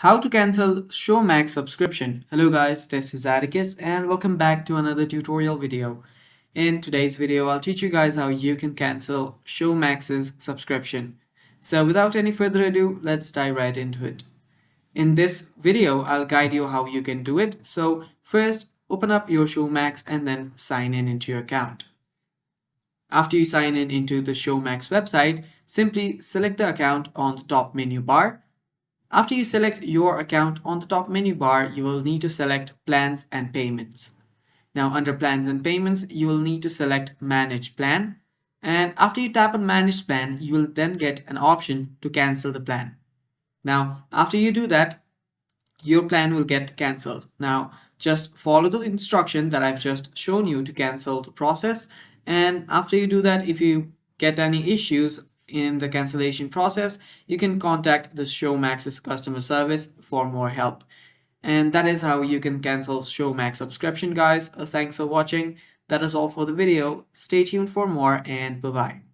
How to cancel Showmax subscription. Hello guys, this is Atticus and welcome back to another tutorial video. In today's video, I'll teach you guys how you can cancel Showmax's subscription. So without any further ado, let's dive right into it. In this video, I'll guide you how you can do it. So first, open up your Showmax and then sign in into your account. After you sign in into the Showmax website, simply select the account on the top menu bar. After you select your account on the top menu bar, you will need to select Plans and Payments. Now under Plans and Payments, you will need to select Manage Plan. And after you tap on Manage Plan, you will then get an option to cancel the plan. Now, after you do that, your plan will get cancelled. Now, just follow the instruction that I've just shown you to cancel the process. And after you do that, if you get any issues in the cancellation process, you can contact the Showmax's customer service for more help. And that is how you can cancel Showmax subscription, guys. Thanks for watching. That is all for the video. Stay tuned for more and bye-bye.